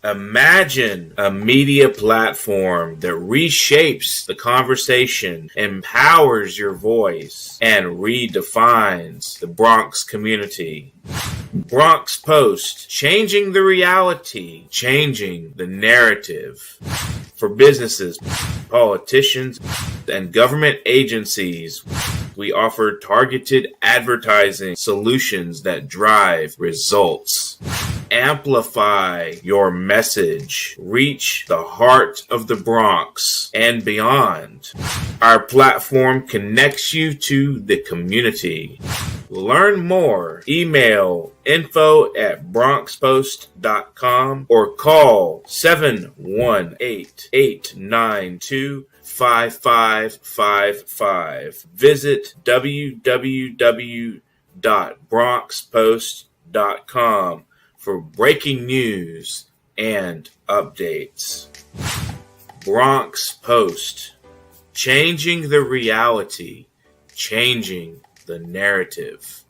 Imagine a media platform that reshapes the conversation, empowers your voice, and redefines the Bronx community. Bronx Post, changing the reality, changing the narrative. For businesses, politicians, and government agencies, we offer targeted advertising solutions that drive results. Amplify your message. Reach the heart of the Bronx and beyond. Our platform connects you to the community. Learn more. Email info@bronxpost.com or call 718-892-5555. Visit www.bronxpost.com for breaking news and updates. Bronx Post, changing the reality, changing the narrative.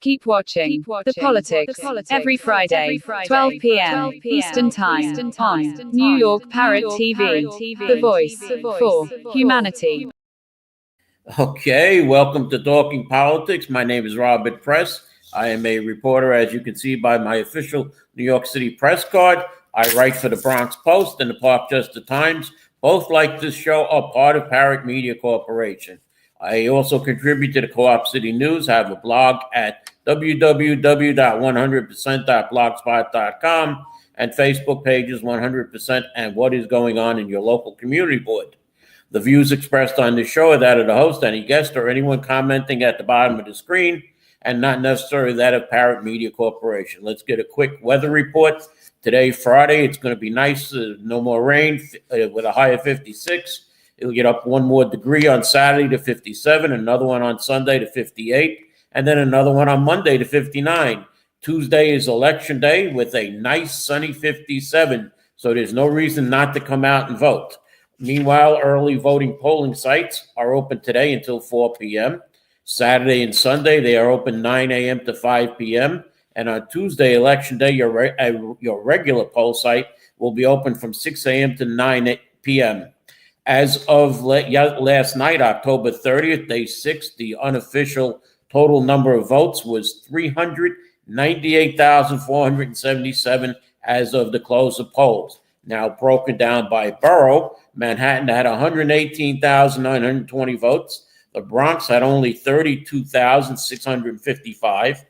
Keep watching The Politics every Friday, 12 p.m. Eastern Time on New York Parrot TV, the voice for humanity. Okay, welcome to Talking Politics. My name is Robert Press. I am a reporter, as you can see by my official New York City press card. I write for the Bronx Post and the Parkchester Times. Both, like this show, are part of Parrot Media Corporation. I also contribute to the Co-op City News. I have a blog at www.100%.blogspot.com and Facebook pages 100% and what is going on in your local community board. The views expressed on this show are that of the host, any guest, or anyone commenting at the bottom of the screen, and not necessarily that of Parrot Media Corporation. Let's get a quick weather report. Today, Friday, it's going to be nice, no more rain, with a high of 56. It'll get up one more degree on Saturday to 57, another one on Sunday to 58, and then another one on Monday to 59. Tuesday is election day with a nice sunny 57, so there's no reason not to come out and vote. Meanwhile, early voting polling sites are open today until 4 p.m. Saturday and Sunday, they are open 9 a.m. to 5 p.m. And on Tuesday, election day, your regular poll site will be open from 6 a.m. to 9 p.m. As of last night, October 30th, day 6, the unofficial total number of votes was 398,477 as of the close of polls. Now broken down by borough, Manhattan had 118,920 votes. The Bronx had only 32,655.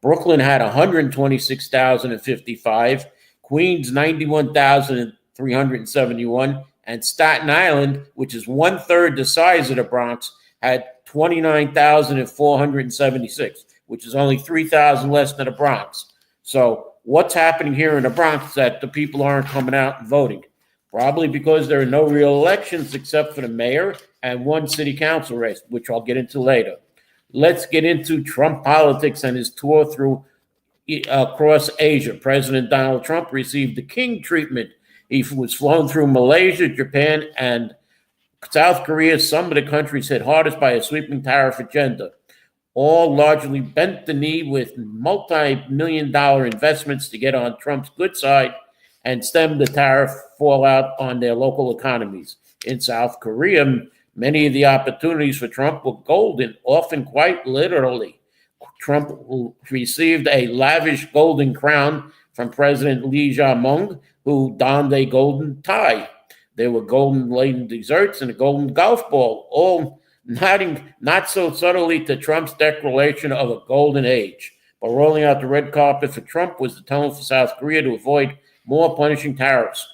Brooklyn had 126,055. Queens, 91,371. And Staten Island, which is one-third the size of the Bronx, had 29,476, which is only 3,000 less than the Bronx. So what's happening here in the Bronx that the people aren't coming out and voting? Probably because there are no real elections except for the mayor and one city council race, which I'll get into later. Let's get into Trump politics and his tour through across Asia. President Donald Trump received the king treatment. He was flown through Malaysia, Japan, and South Korea, some of the countries hit hardest by a sweeping tariff agenda. All largely bent the knee with multi-million-dollar investments to get on Trump's good side and stem the tariff fallout on their local economies. In South Korea, many of the opportunities for Trump were golden, often quite literally. Trump received a lavish golden crown from President Lee Jae-myung, who donned a golden tie. There were golden-laden desserts and a golden golf ball, all nodding not so subtly to Trump's declaration of a golden age. But rolling out the red carpet for Trump was the tone for South Korea to avoid more punishing tariffs.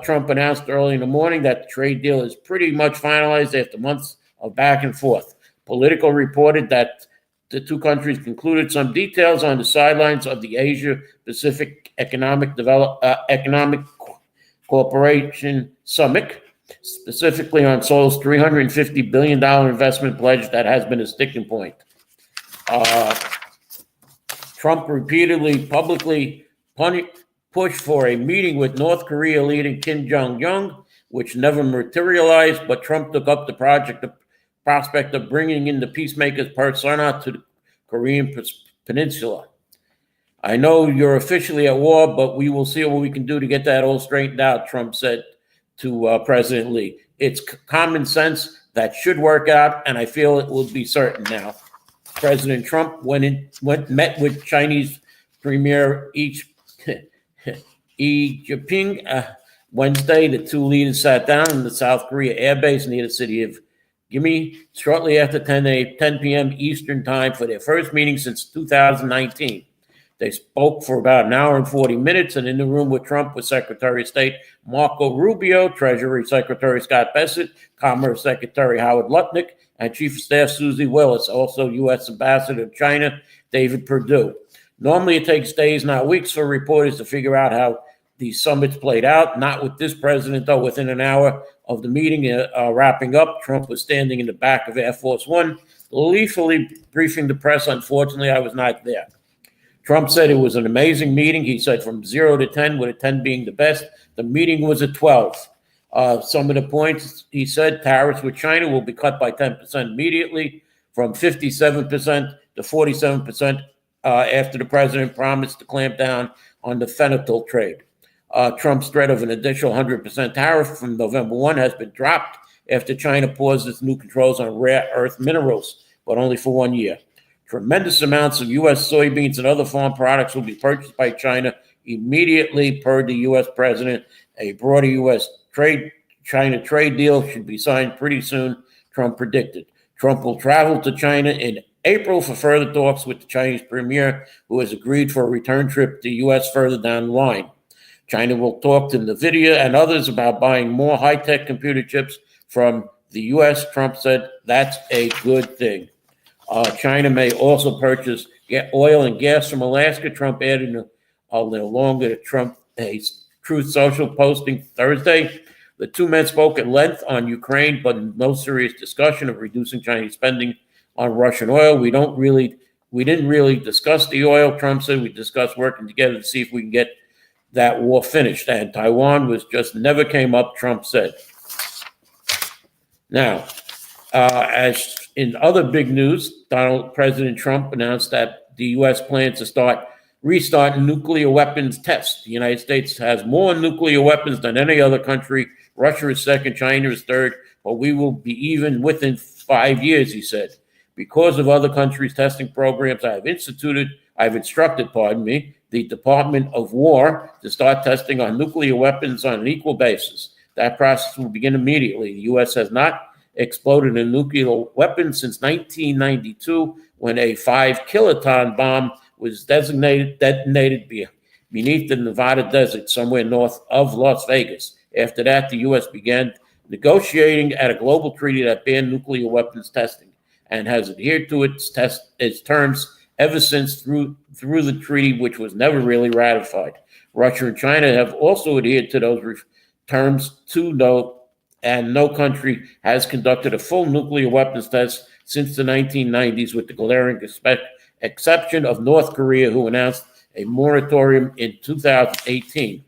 Trump announced early in the morning that the trade deal is pretty much finalized after months of back and forth. Politico reported that the two countries concluded some details on the sidelines of the Asia-Pacific Economic Cooperation Summit, specifically on Seoul's $350 billion investment pledge that has been a sticking point. Trump repeatedly publicly pushed for a meeting with North Korea leader Kim Jong-un, which never materialized, but Trump took up the prospect of bringing in the peacemakers persona to the Korean Peninsula. I know you're officially at war, but we will see what we can do to get that all straightened out, Trump said to President Lee. It's common sense that should work out, and I feel it will be certain now. President Trump met with Chinese Premier Xi Jinping Wednesday. The two leaders sat down in the South Korea airbase near the city of Gimli shortly after 10 p.m. Eastern Time for their first meeting since 2019. They spoke for about an hour and 40 minutes, and in the room with Trump was Secretary of State Marco Rubio, Treasury Secretary Scott Bessent, Commerce Secretary Howard Lutnick, and Chief of Staff Susie Willis, also U.S. Ambassador to China David Perdue. Normally it takes days, not weeks, for reporters to figure out how these summits played out. Not with this president, though. Within an hour of the meeting wrapping up, Trump was standing in the back of Air Force One, gleefully briefing the press. Unfortunately, I was not there. Trump said it was an amazing meeting. He said from 0 to 10, with a 10 being the best. The meeting was a 12. Some of the points, he said, tariffs with China will be cut by 10% immediately, from 57% to 47% after the president promised to clamp down on the fentanyl trade. Trump's threat of an additional 100% tariff from November 1 has been dropped after China paused its new controls on rare earth minerals, but only for 1 year. Tremendous amounts of U.S. soybeans and other farm products will be purchased by China immediately, per the U.S. president. A broader U.S. China trade deal should be signed pretty soon, Trump predicted. Trump will travel to China in April for further talks with the Chinese premier, who has agreed for a return trip to the U.S. further down the line. China will talk to NVIDIA and others about buying more high-tech computer chips from the U.S. Trump said that's a good thing. China may also purchase oil and gas from Alaska. Trump added a little longer to Trump a Truth Social posting Thursday. The two men spoke at length on Ukraine, but no serious discussion of reducing Chinese spending on Russian oil. We didn't really discuss the oil, Trump said. We discussed working together to see if we can get that war finished. And Taiwan was just never came up, Trump said. Now, as in other big news, President Trump announced that the U.S. plans to restart nuclear weapons tests. The United States has more nuclear weapons than any other country. Russia is second, China is third, but we will be even within 5 years, he said. Because of other countries' testing programs, I've instructed, the Department of War to start testing on nuclear weapons on an equal basis. That process will begin immediately. The U.S. has not exploded a nuclear weapon since 1992, when a 5-kiloton bomb was detonated beneath the Nevada desert, somewhere north of Las Vegas. After that, the U.S. began negotiating at a global treaty that banned nuclear weapons testing, and has adhered to its terms ever since through the treaty, which was never really ratified. Russia and China have also adhered to those terms too, and no country has conducted a full nuclear weapons test since the 1990s, with the glaring exception of North Korea, who announced a moratorium in 2018.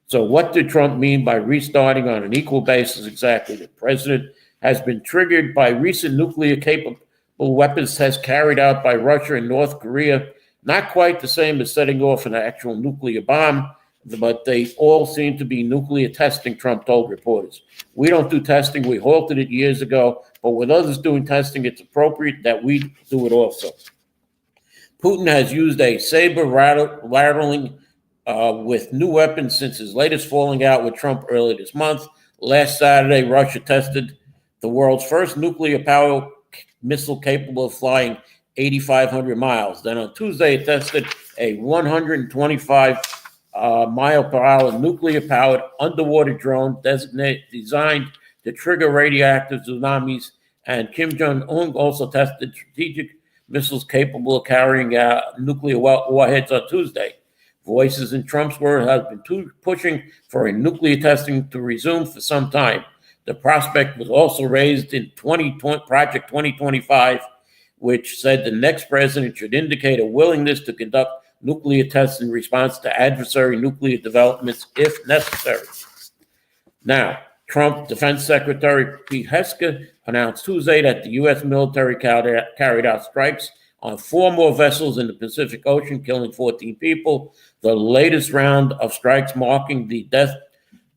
So what did Trump mean by restarting on an equal basis exactly? The president has been triggered by recent nuclear-capable weapons tests carried out by Russia and North Korea. Not quite the same as setting off an actual nuclear bomb, but they all seem to be nuclear testing, Trump told reporters. We don't do testing. We halted it years ago, but with others doing testing, it's appropriate that we do it also. Putin has used a saber rattling with new weapons since his latest falling out with Trump earlier this month. Last Saturday, Russia tested the world's first nuclear power missile capable of flying 8,500 miles. Then on Tuesday, it tested a 125 mile per hour nuclear-powered underwater drone designed to trigger radioactive tsunamis. And Kim Jong-un also tested strategic missiles capable of carrying out nuclear warheads on Tuesday. Voices in Trump's world have been pushing for a nuclear testing to resume for some time. The prospect was also raised in Project 2025, which said the next president should indicate a willingness to conduct nuclear tests in response to adversary nuclear developments if necessary. Now, Trump Defense Secretary Pete Hegseth announced Tuesday that the U.S. military carried out strikes on 4 more vessels in the Pacific Ocean, killing 14 people. The latest round of strikes marks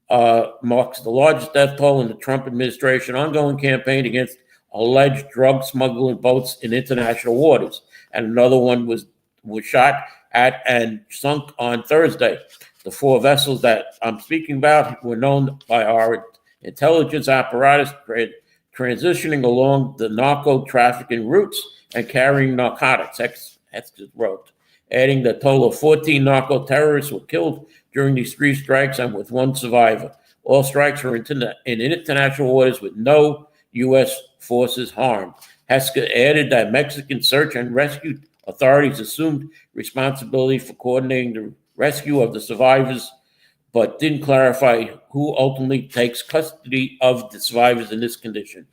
the largest death toll in the Trump administration ongoing campaign against alleged drug smuggling boats in international waters. And another one was shot at and sunk on Thursday. The 4 vessels that I'm speaking about were known by our intelligence apparatus transitioning along the narco trafficking routes and carrying narcotics, Hegseth wrote, adding the total of 14 narco terrorists were killed during these 3 strikes and with 1 survivor. All strikes were in international waters with no U.S. forces harmed. Hegseth added that Mexican search and rescue authorities assumed responsibility for coordinating the rescue of the survivors, but didn't clarify who ultimately takes custody of the survivors in this condition.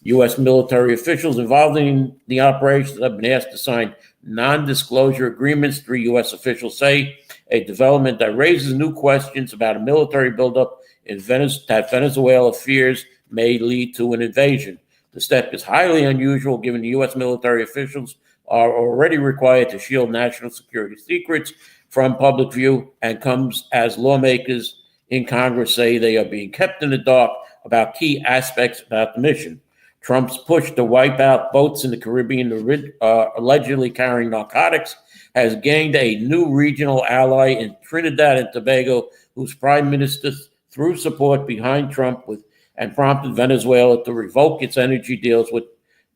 U.S. military officials involved in the operations have been asked to sign non-disclosure agreements, 3 U.S. officials say, a development that raises new questions about a military buildup that Venezuela fears may lead to an invasion. The step is highly unusual given the U.S. military officials are already required to shield national security secrets from public view and comes as lawmakers in Congress say they are being kept in the dark about key aspects about the mission. Trump's push to wipe out boats in the Caribbean allegedly carrying narcotics has gained a new regional ally in Trinidad and Tobago, whose prime minister threw support behind Trump and prompted Venezuela to revoke its energy deals with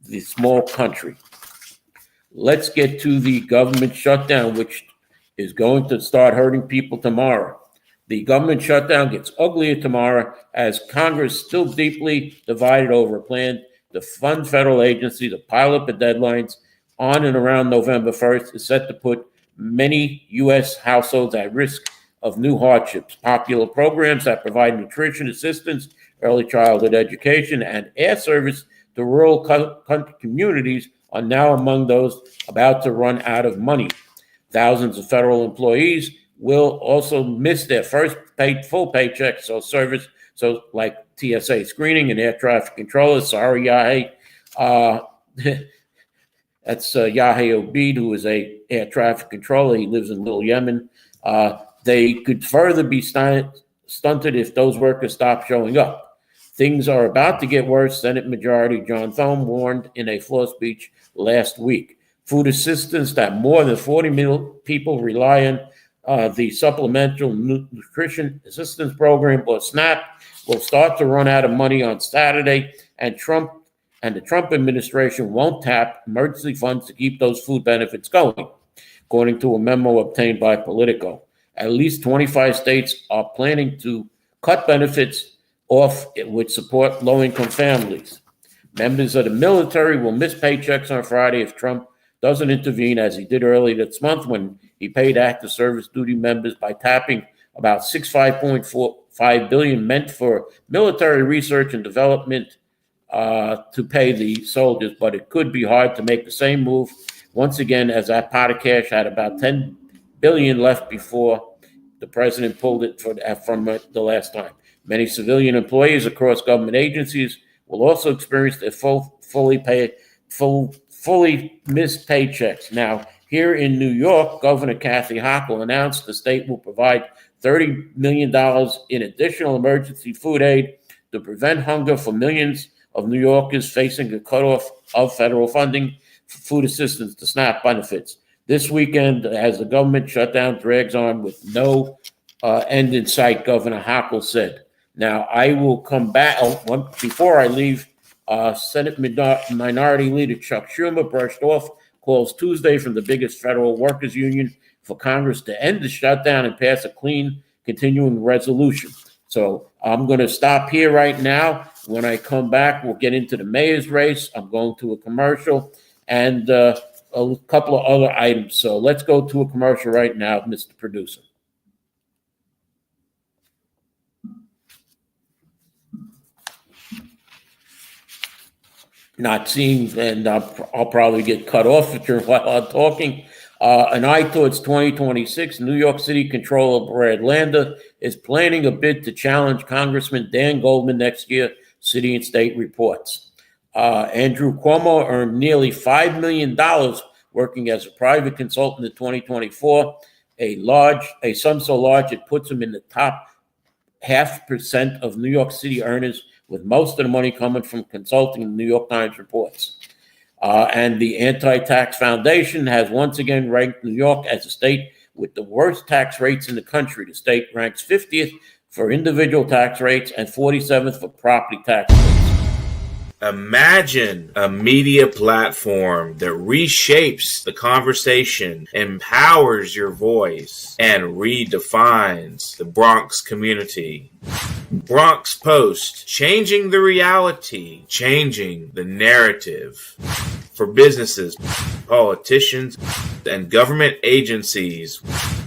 the small country. Let's get to the government shutdown, which is going to start hurting people tomorrow. The government shutdown gets uglier tomorrow as Congress, still deeply divided over a plan to fund federal agencies to pile up the deadlines on and around November 1st, is set to put many U.S. households at risk of new hardships. Popular programs that provide nutrition assistance, early childhood education, and air service to rural communities are now among those about to run out of money. Thousands of federal employees will also miss their first full paycheck, so like TSA screening and air traffic controllers. Sorry, Yahay. That's Yahay Obeid, who is a air traffic controller. He lives in Little Yemen. They could further be stunted if those workers stop showing up. Things are about to get worse, Senate Majority John Thune warned in a floor speech last week. Food assistance that more than 40 million people rely on, the Supplemental Nutrition Assistance Program, or SNAP, will start to run out of money on Saturday, and the Trump administration won't tap emergency funds to keep those food benefits going, according to a memo obtained by Politico. At least 25 states are planning to cut benefits off which support low-income families. Members of the military will miss paychecks on Friday if Trump doesn't intervene, as he did earlier this month when he paid active service duty members by tapping about $65.45 billion meant for military research and development to pay the soldiers. But it could be hard to make the same move once again, as that pot of cash had about $10 billion left before the president pulled it from the last time. Many civilian employees across government agencies will also experience their fully missed paychecks. Now, here in New York, Governor Kathy Hochul announced the state will provide $30 million in additional emergency food aid to prevent hunger for millions of New Yorkers facing a cutoff of federal funding for food assistance to SNAP benefits. This weekend, as the government shutdown drags on with no end in sight, Governor Hochul said. Now, I will come back. Before I leave, Senate Minority Leader Chuck Schumer brushed off calls Tuesday from the biggest federal workers union for Congress to end the shutdown and pass a clean continuing resolution. So I'm going to stop here right now. When I come back, we'll get into the mayor's race. I'm going to a commercial, and a couple of other items. So let's go to a commercial right now, Mr. Producer. Not seeing, and I'll probably get cut off while I'm talking. An eye towards 2026, New York City Controller Brad Lander is planning a bid to challenge Congressman Dan Goldman next year, city and state reports. Andrew Cuomo earned nearly $5 million working as a private consultant in 2024, a sum so large it puts him in the top 0.5% of New York City earners, with most of the money coming from consulting, the New York Times reports. And the Anti-Tax Foundation has once again ranked New York as a state with the worst tax rates in the country. The state ranks 50th for individual tax rates and 47th for property tax rates. Imagine a media platform that reshapes the conversation, empowers your voice, and redefines the Bronx community. Bronx Post, changing the reality, changing the narrative. For businesses, politicians, and government agencies,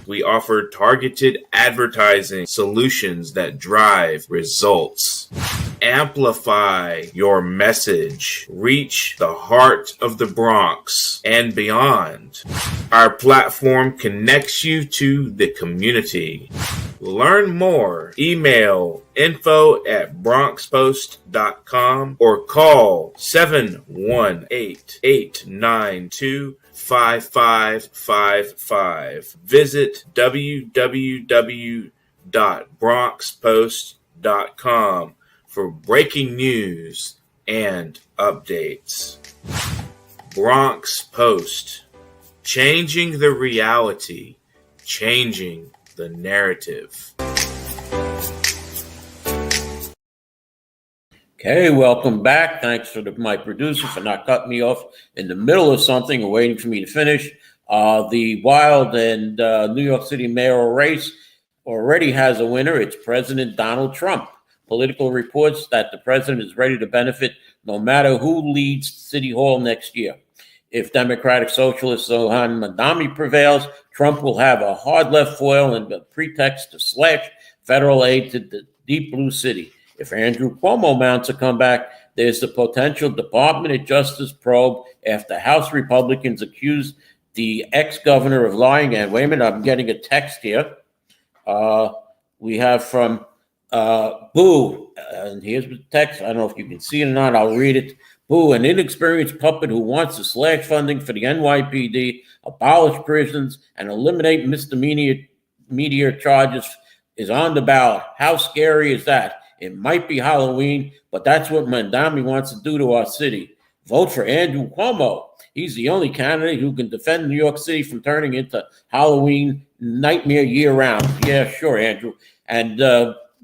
we offer targeted advertising solutions that drive results. Amplify your message. Reach the heart of the Bronx and beyond. Our platform connects you to the community. Learn more. Email info@bronxpost.com or call 718-892-5555. Visit www.bronxpost.com for breaking news and updates. Bronx Post, changing the reality, changing the narrative. Okay, welcome back. Thanks to my producer for not cutting me off in the middle of something and waiting for me to finish. The wild and New York City mayoral race already has a winner. It's President Donald Trump. Political reports that the president is ready to benefit no matter who leads City Hall next year. If Democratic Socialist Zohan Mandami prevails, Trump will have a hard left foil and a pretext to slash federal aid to the deep blue city. If Andrew Cuomo mounts a comeback, there's the potential Department of Justice probe after House Republicans accused the ex-governor of lying. And wait a minute, I'm getting a text here. We have from Boo, and here's the text. I don't know if you can see it or not. I'll read it. Boo, an inexperienced puppet who wants to slash funding for the NYPD, abolish prisons, and eliminate misdemeanor charges is on the ballot. How scary is that? It might be Halloween, but that's what Mandami wants to do to our city. Vote for Andrew Cuomo. He's the only candidate who can defend New York City from turning into Halloween nightmare year-round. Yeah, sure, Andrew. And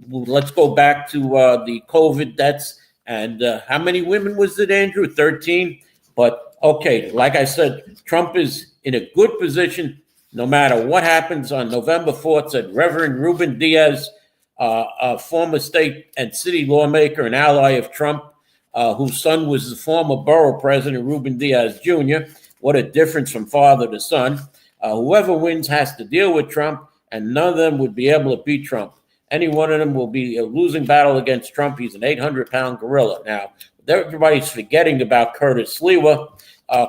let's go back to the COVID deaths. And how many women was it, Andrew? 13. But, okay, like I said, Trump is in a good position no matter what happens on November 4th, said Reverend Ruben Diaz, a former state and city lawmaker and ally of Trump, whose son was the former borough president, Ruben Diaz Jr. What a difference from father to son. Whoever wins has to deal with Trump, and none of them would be able to beat Trump. Any one of them will be a losing battle against Trump. He's an 800-pound gorilla. Now, everybody's forgetting about Curtis Sliwa.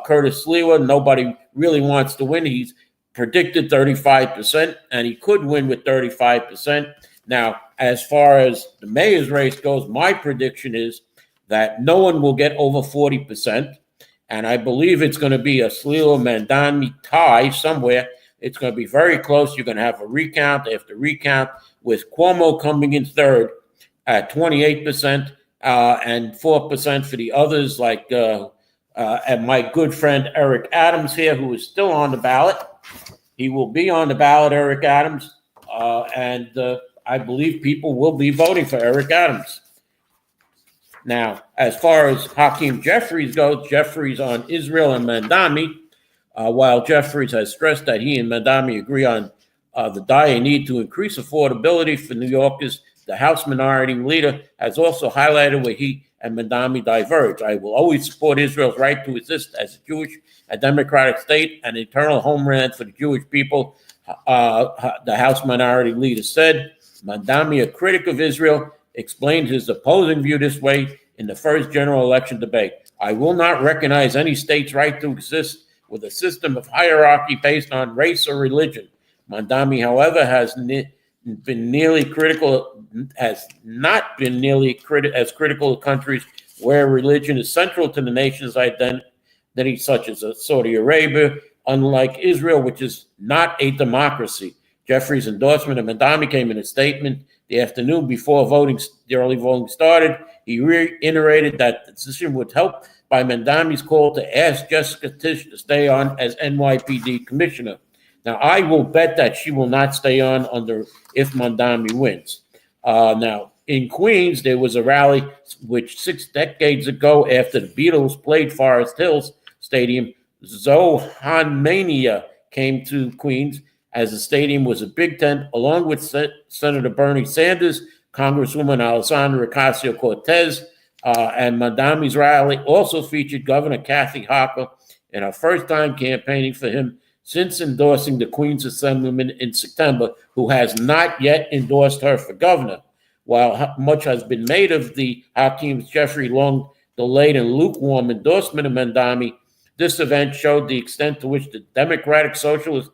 Curtis Sliwa, nobody really wants to win. He's predicted 35%, and he could win with 35%. Now, as far as the mayor's race goes, my prediction is that no one will get over 40%, and I believe it's going to be a Sliwa-Mandami tie somewhere. It's going to be very close. You're going to have a recount after recount, with Cuomo coming in third at 28% and 4% for the others, like and my good friend Eric Adams here, who is still on the ballot. He will be on the ballot, Eric Adams, and I believe people will be voting for Eric Adams. Now, as far as Hakeem Jeffries goes, Jeffries on Israel and Mandami, while Jeffries has stressed that he and Mandami agree on the dire need to increase affordability for New Yorkers, the House Minority Leader has also highlighted where he and Mandami diverged. I will always support Israel's right to exist as a democratic state, and eternal homeland for the Jewish people, the House Minority Leader said. Mandami, a critic of Israel, explained his opposing view this way in the first general election debate. I will not recognize any state's right to exist with a system of hierarchy based on race or religion. Mandami, however, has not been nearly as critical of countries where religion is central to the nation's identity, such as Saudi Arabia, unlike Israel, which is not a democracy. Jeffrey's endorsement of Mandami came in a statement the afternoon before the early voting started. He reiterated that the decision would help by Mandami's call to ask Jessica Tisch to stay on as NYPD commissioner. Now, I will bet that she will not stay on if Mandami wins. Now, in Queens, there was a rally which 6 decades ago, after the Beatles played Forest Hills Stadium, Zohanmania came to Queens as the stadium was a big tent, along with Senator Bernie Sanders, Congresswoman Alessandra Ocasio-Cortez, and Mandami's rally also featured Governor Kathy Hochul in her first time campaigning for him since endorsing the Queens Assemblyman in September, who has not yet endorsed her for governor. While much has been made of the Hakeem Jeffrey long delayed and lukewarm endorsement of Mandami, this event showed the extent to which the Democratic Socialist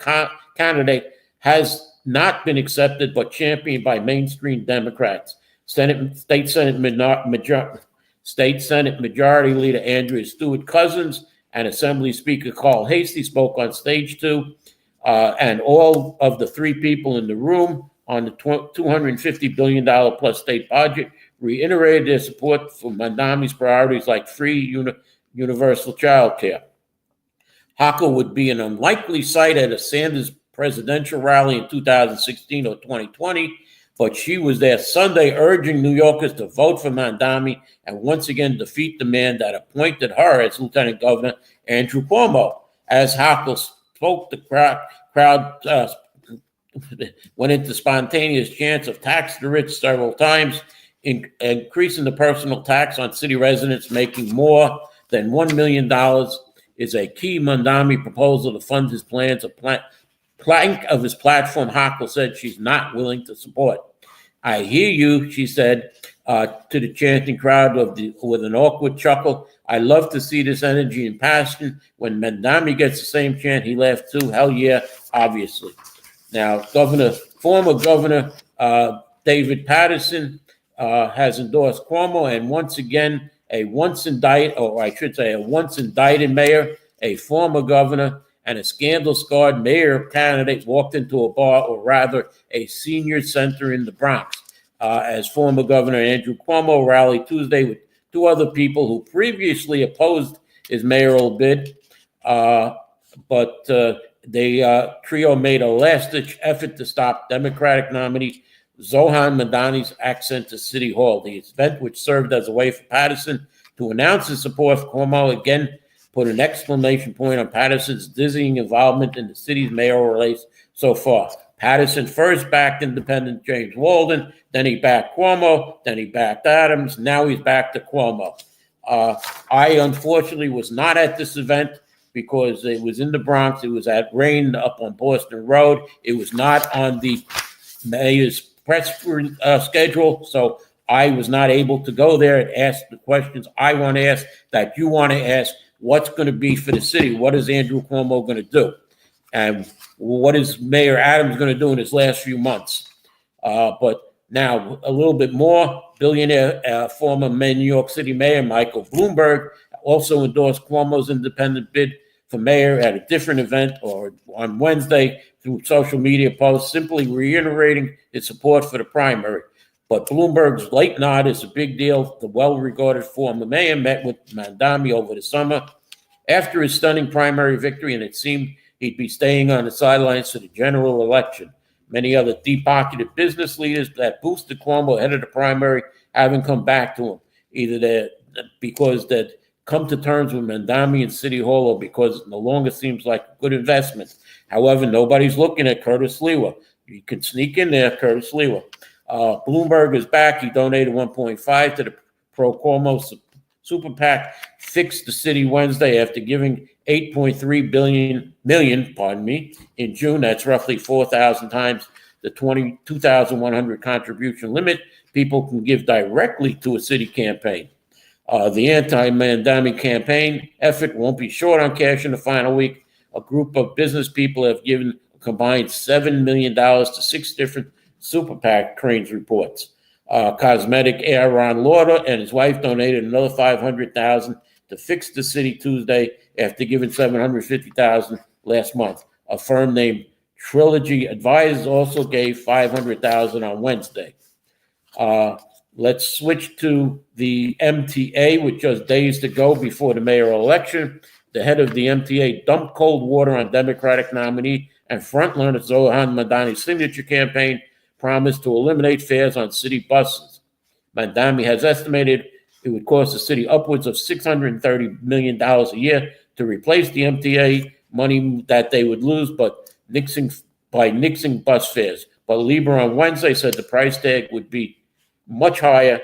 candidate has not been accepted but championed by mainstream Democrats. State Senate Majority Leader Andrea Stewart Cousins and Assembly Speaker Carl Hastie spoke on stage 2, and all of the 3 people in the room on the $250 billion plus state budget reiterated their support for Mandami's priorities like free universal child care. Hochul would be an unlikely sight at a Sanders presidential rally in 2016 or 2020, but she was there Sunday urging New Yorkers to vote for Mandami and once again defeat the man that appointed her as Lieutenant Governor, Andrew Cuomo. As Hochul spoke, the crowd went into spontaneous chants of tax the rich several times, increasing the personal tax on city residents making more than $1 million is a key Mandami proposal to fund his plans. A plank of his platform, Hochul said she's not willing to support. I hear you, she said to the chanting crowd with an awkward chuckle. I love to see this energy and passion. When Mandami gets the same chant, he laughed too. Hell yeah, obviously. Now, former Governor David Paterson has endorsed Cuomo, and once again, a once indicted mayor, a former governor, and a scandal-scarred mayor candidate walked into a bar, or rather a senior center in the Bronx, as former Governor Andrew Cuomo rallied Tuesday with 2 other people who previously opposed his mayoral bid, but the trio made a last-ditch effort to stop Democratic nominee Zohan Mandami's ascent to City Hall. The event, which served as a way for Patterson to announce his support for Cuomo, again put an exclamation point on Patterson's dizzying involvement in the city's mayoral race so far. Patterson first backed independent James Walden, then he backed Cuomo, then he backed Adams, now he's back to Cuomo. I unfortunately was not at this event because it was in the Bronx. It was at Rain up on Boston Road. It was not on the mayor's press schedule, so I was not able to go there and ask the questions I want to ask, that you want to ask. What's going to be for the city? What is Andrew Cuomo going to do? And what is Mayor Adams going to do in his last few months? But now a little bit more. Billionaire former New York City Mayor Michael Bloomberg also endorsed Cuomo's independent bid for mayor at a different event or on Wednesday through social media posts, simply reiterating his support for the primary. But Bloomberg's late nod is a big deal. The well-regarded former mayor met with Mandami over the summer after his stunning primary victory, and it seemed he'd be staying on the sidelines for the general election. Many other deep-pocketed business leaders that boosted Cuomo ahead of the primary haven't come back to him, either because they'd come to terms with Mandami in City Hall or because it no longer seems like a good investment. However, nobody's looking at Curtis Lewa. You can sneak in there, Curtis Lewa. Bloomberg is back. He donated 1.5 to the pro-Cuomo super PAC fixed the city Wednesday after giving $8.3 million in June. That's roughly 4,000 times the 22,100 contribution limit people can give directly to a city campaign. The anti-Mandami campaign effort won't be short on cash in the final week. A group of business people have given a combined $7 million to 6 different super PAC, Cranes reports. Cosmetic Aaron Lauder and his wife donated another $500,000 to fix the city Tuesday after giving $750,000 last month. A firm named Trilogy Advisors also gave $500,000 on Wednesday. Let's switch to the MTA with just days to go before the mayoral election. The head of the MTA dumped cold water on Democratic nominee and frontrunner Zohan Madani's signature campaign promise to eliminate fares on city buses. Mandami has estimated it would cost the city upwards of $630 million a year to replace the MTA, money that they would lose by nixing bus fares. But Lieber on Wednesday said the price tag would be much higher,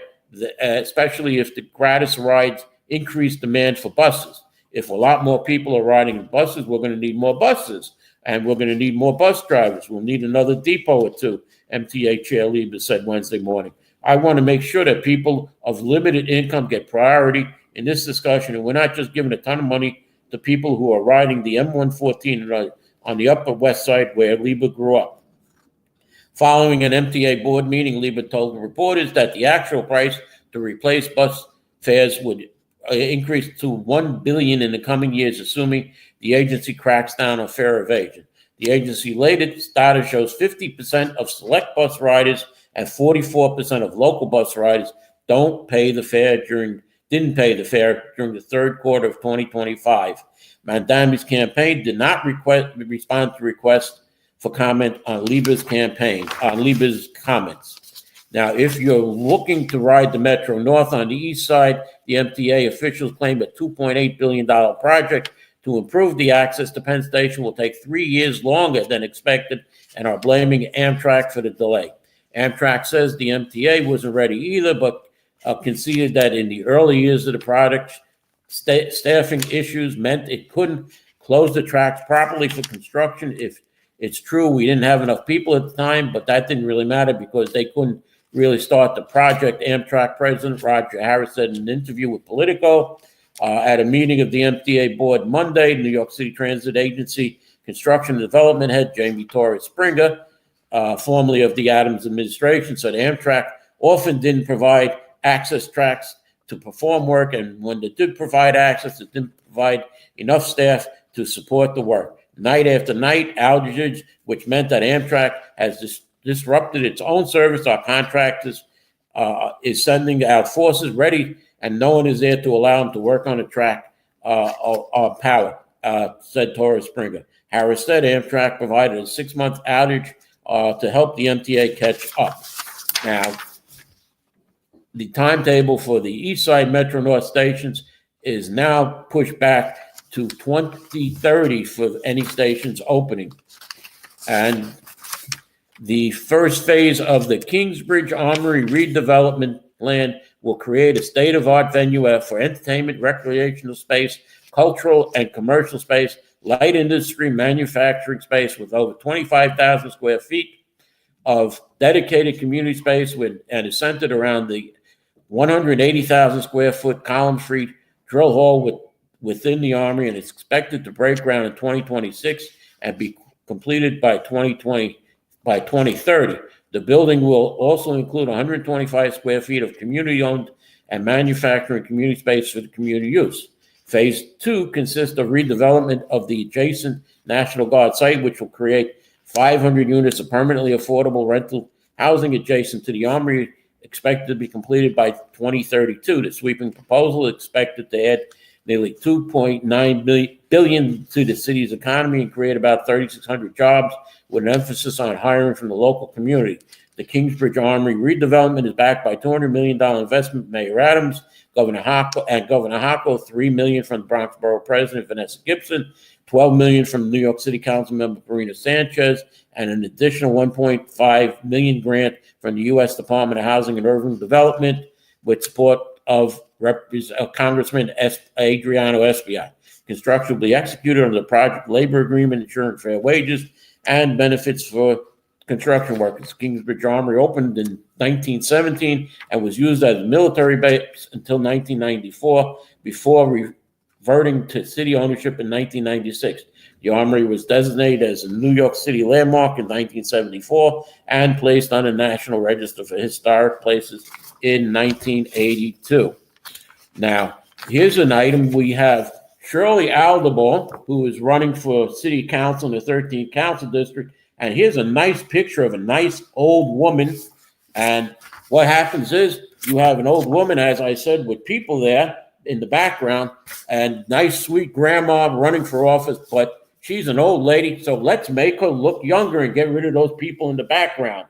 especially if the gratis rides increase demand for buses. If a lot more people are riding buses, we're going to need more buses, and we're going to need more bus drivers. We'll need another depot or two, MTA Chair Lieber said Wednesday morning. I want to make sure that people of limited income get priority in this discussion, and we're not just giving a ton of money to people who are riding the M114 on the Upper West Side where Lieber grew up. Following an MTA board meeting, Lieber told the reporters that the actual price to replace bus fares would increase to $1 billion in the coming years, assuming the agency cracks down on fare evasion. The agency latest data shows 50% of select bus riders and 44% of local bus riders didn't pay the fare during the third quarter of 2025. Mandami's campaign did not respond to requests for comment on Lieber's comments. Now, if you're looking to ride the Metro North on the east side, the MTA officials claim a $2.8 billion project to improve the access to Penn Station will take 3 years longer than expected and are blaming Amtrak for the delay. Amtrak says the MTA wasn't ready either, but conceded that in the early years of the project, staffing issues meant it couldn't close the tracks properly for construction. If it's true, we didn't have enough people at the time, but that didn't really matter because they couldn't really start the project. Amtrak President Roger Harris said in an interview with Politico at a meeting of the MTA board Monday. New York City Transit Agency Construction and Development Head Jamie Torres Springer, formerly of the Adams administration, said Amtrak often didn't provide access tracks to perform work, and when they did provide access, it didn't provide enough staff to support the work. Night after night, outages, which meant that Amtrak has disrupted its own service. Our contractors is sending out forces ready, and no one is there to allow them to work on the track or power, said Torres Springer. Harris said Amtrak provided a 6-month outage to help the MTA catch up. Now, the timetable for the East Side Metro North stations is now pushed back to 2030 for any stations opening. And the first phase of the Kingsbridge Armory redevelopment plan will create a state-of-art venue for entertainment, recreational space, cultural and commercial space, light industry, manufacturing space with over 25,000 square feet of dedicated community space and is centered around the 180,000 square foot Column Street drill hall within the Armory, and it's expected to break ground in 2026 and be completed by 2030. The building will also include 125 square feet of community-owned and manufacturing community space for the community use. Phase 2 consists of redevelopment of the adjacent National Guard site, which will create 500 units of permanently affordable rental housing adjacent to the Armory, expected to be completed by 2032. The sweeping proposal is expected to add nearly $2.9 billion to the city's economy and create about 3,600 jobs, with an emphasis on hiring from the local community. The Kingsbridge Armory redevelopment is backed by $200 million investment from Mayor Adams, Governor Hochul, $3 million from the Bronx Borough President Vanessa Gibson, $12 million from New York City Council member Marina Sanchez, and an additional $1.5 million grant from the U.S. Department of Housing and Urban Development, with support of Congressman Adriano Espaillat. Construction will be executed under the project labor agreement, ensuring fair wages and benefits for construction workers. Kingsbridge Armory opened in 1917 and was used as a military base until 1994, before reverting to city ownership in 1996. The Armory was designated as a New York City landmark in 1974 and placed on the National Register for Historic Places in 1982. Now, here's an item. We have Shirley Aldebol, who is running for city council in the 13th council district. And here's a nice picture of a nice old woman. And what happens is you have an old woman, as I said, with people there in the background, and nice, sweet grandma running for office. But she's an old lady, so let's make her look younger and get rid of those people in the background.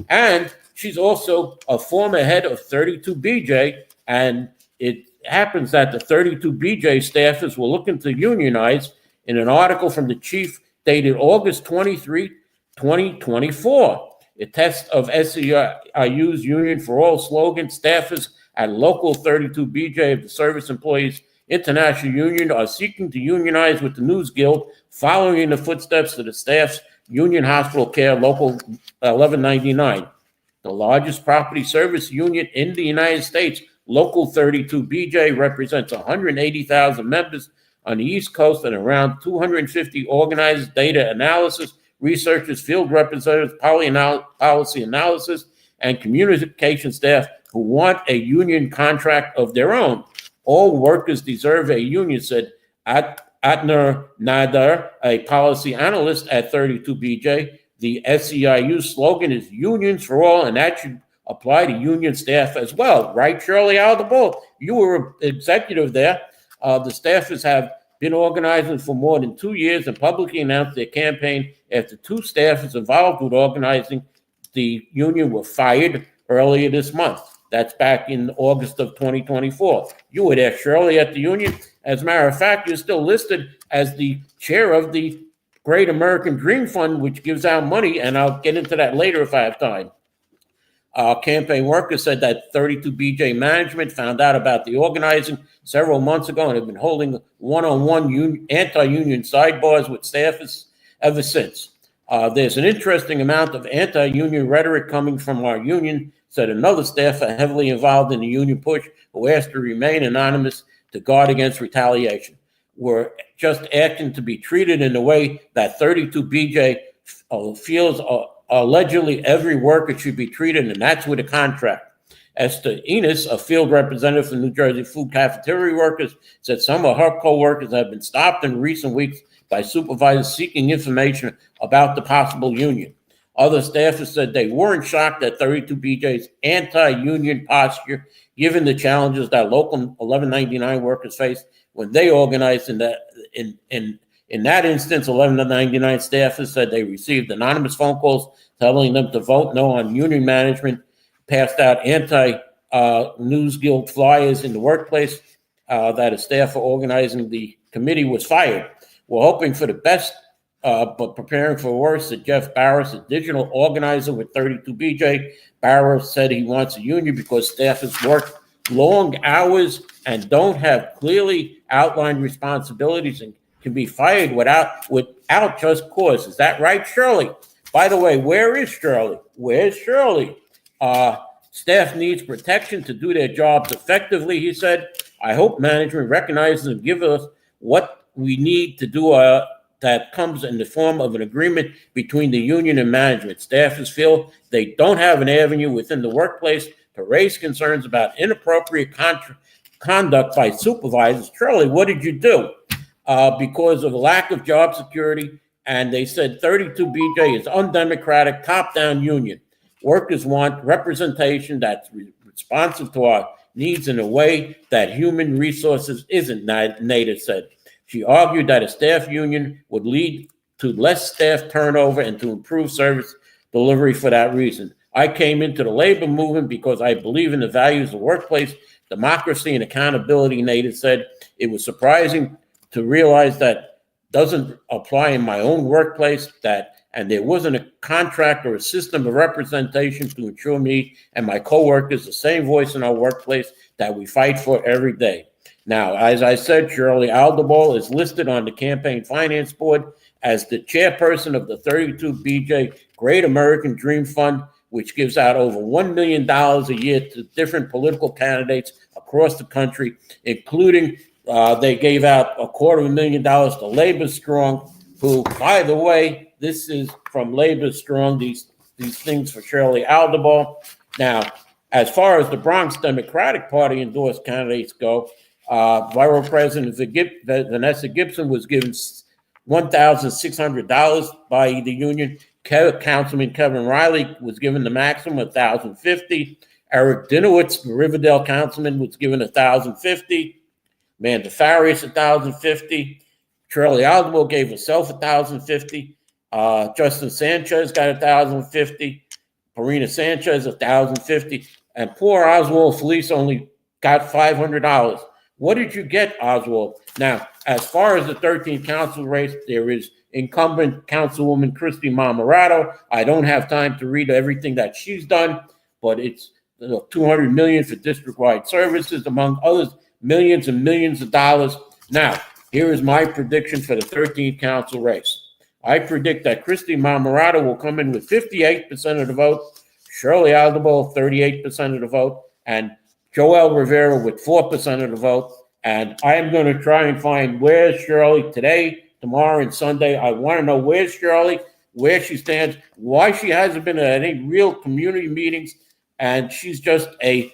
And she's also a former head of 32BJ, and it happens that the 32BJ staffers were looking to unionize. In an article from the chief dated August 23, 2024, a test of SEIU's Union for All slogan, staffers at local 32BJ of the Service Employees International Union are seeking to unionize with the News Guild, following in the footsteps of the staff's Union Hospital Care Local 1199. The largest property service union in the United States, Local 32BJ represents 180,000 members on the East Coast and around 250 organizers, data analysis, researchers, field representatives, policy analysis, and communication staff who want a union contract of their own. All workers deserve a union, said Atner Nadar, a policy analyst at 32BJ. The SEIU slogan is unions for all, and that should apply to union staff as well. Right, Shirley Aldebol? You were an executive there. The staffers have been organizing for more than 2 years and publicly announced their campaign after 2 staffers involved with organizing the union were fired earlier this month. That's back in August of 2024. You were there, Shirley, at the union. As a matter of fact, you're still listed as the chair of the Great American Dream Fund, which gives out money, and I'll get into that later if I have time. Campaign workers said that 32BJ management found out about the organizing several months ago and have been holding one-on-one anti-union sidebars with staffers ever since. There's an interesting amount of anti-union rhetoric coming from our union, said another staffer heavily involved in the union push, who asked to remain anonymous to guard against retaliation. We're just asking to be treated in the way that 32BJ feels allegedly every worker should be treated, and that's with a contract. Esther Enos, a field representative for New Jersey food cafeteria workers, said some of her co-workers have been stopped in recent weeks by supervisors seeking information about the possible union. Other staffers said they weren't shocked at 32BJ's anti-union posture, given the challenges that local 1199 workers faced when they organized. In that instance, 1199 staffers said they received anonymous phone calls telling them to vote no on union management, passed out anti-News Guild flyers in the workplace, that a staffer organizing the committee was fired. We're hoping for the best, but preparing for worse, said Jeff Barris, a digital organizer with 32BJ. Barris said he wants a union because staffers work long hours and don't have clearly outlined responsibilities and can be fired without just cause. Is that right, Shirley? By the way, where is Shirley? Where's Shirley? Staff needs protection to do their jobs effectively, he said. I hope management recognizes and gives us what we need to do that comes in the form of an agreement between the union and management. Staffers feel they don't have an avenue within the workplace to raise concerns about inappropriate conduct by supervisors. Shirley, what did you do? Because of a lack of job security, and they said 32BJ is undemocratic, top-down union. Workers want representation that's responsive to our needs in a way that human resources isn't, Nader said. She argued that a staff union would lead to less staff turnover and to improve service delivery for that reason. I came into the labor movement because I believe in the values of workplace, democracy, and accountability, Nader said. It was surprising to realize that doesn't apply in my own workplace, that and there wasn't a contract or a system of representation to ensure me and my coworkers the same voice in our workplace that we fight for every day. Now, as I said, Shirley Aldebol is listed on the Campaign Finance Board as the chairperson of the 32BJ Great American Dream Fund, which gives out over $1 million a year to different political candidates across the country, including they gave out $250,000 to Labor Strong, who, by the way, this is from Labor Strong, these things for Shirley Aldebol. Now, as far as the Bronx Democratic Party endorsed candidates go, Borough President Vanessa Gibson was given $1,600 by the union. Councilman Kevin Riley was given the maximum of $1,050. Eric Dinowitz, the Riverdale councilman, was given $1,050. Amanda Farias $1,050. Shirley Aldebol gave herself $1,050. Justin Sanchez got $1,050. Marina Sanchez $1,050. And poor Oswald Felice only got $500. What did you get, Oswald? Now, as far as the 13th council race, there is incumbent Councilwoman Christy Marmorato. I don't have time to read everything that she's done, but it's $200 million for district-wide services, among others, millions and millions of dollars. Now, here is my prediction for the 13th council race. I predict that Christy Marmorato will come in with 58% of the vote, Shirley Aldebol 38% of the vote, and Joel Rivera with 4% of the vote. And I am going to try and find where's Shirley today, tomorrow, and Sunday. I want to know where's Shirley, where she stands, why she hasn't been at any real community meetings, and she's just a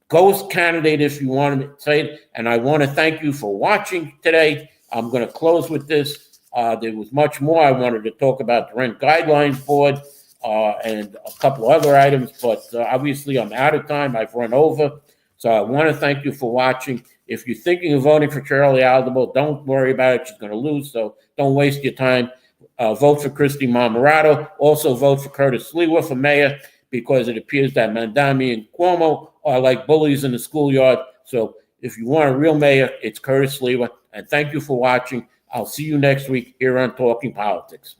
ghost candidate, if you want to say it. And I want to thank you for watching today. I'm going to close with this. There was much more I wanted to talk about the Rent Guidelines Board and a couple other items, but obviously I'm out of time. I've run over. So I want to thank you for watching. If you're thinking of voting for Shirley Aldebol, don't worry about it. She's going to lose, so don't waste your time. Vote for Christy Marmorato. Also vote for Curtis Lewa for mayor, because it appears that Mandami and Cuomo are like bullies in the schoolyard. So if you want a real mayor, it's Curtis Lewa. And thank you for watching. I'll see you next week here on Talking Politics.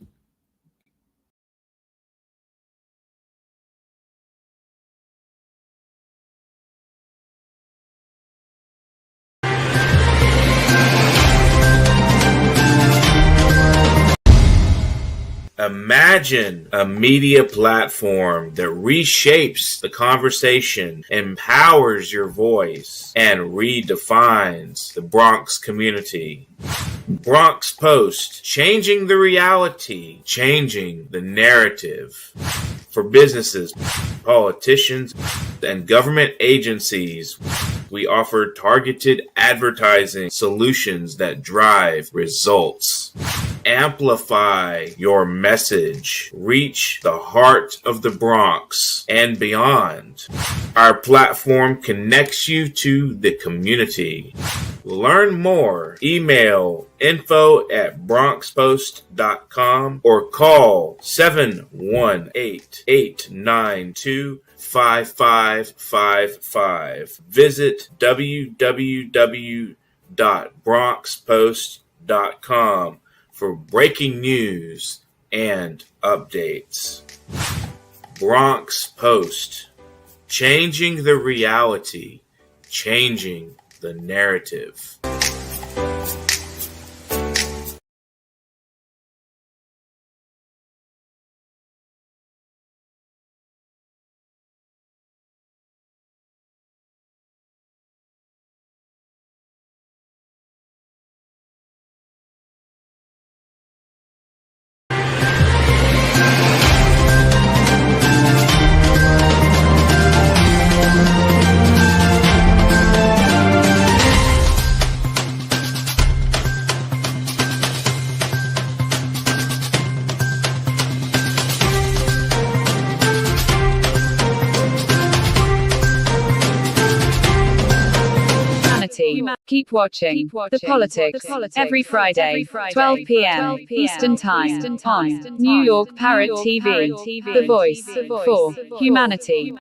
Imagine a media platform that reshapes the conversation, empowers your voice, and redefines the Bronx community. Bronx Post, changing the reality, changing the narrative. For businesses, politicians, and government agencies, we offer targeted advertising solutions that drive results. Amplify your message. Reach the heart of the Bronx and beyond. Our platform connects you to the community. Learn more. Email info@bronxpost.com or call 718-892-5555. Visit www.bronxpost.com for breaking news and updates. Bronx Post, changing the reality, changing the narrative. Keep watching The Politics every Friday, 12 p.m. Eastern Time on New York Parrot TV, the voice for humanity.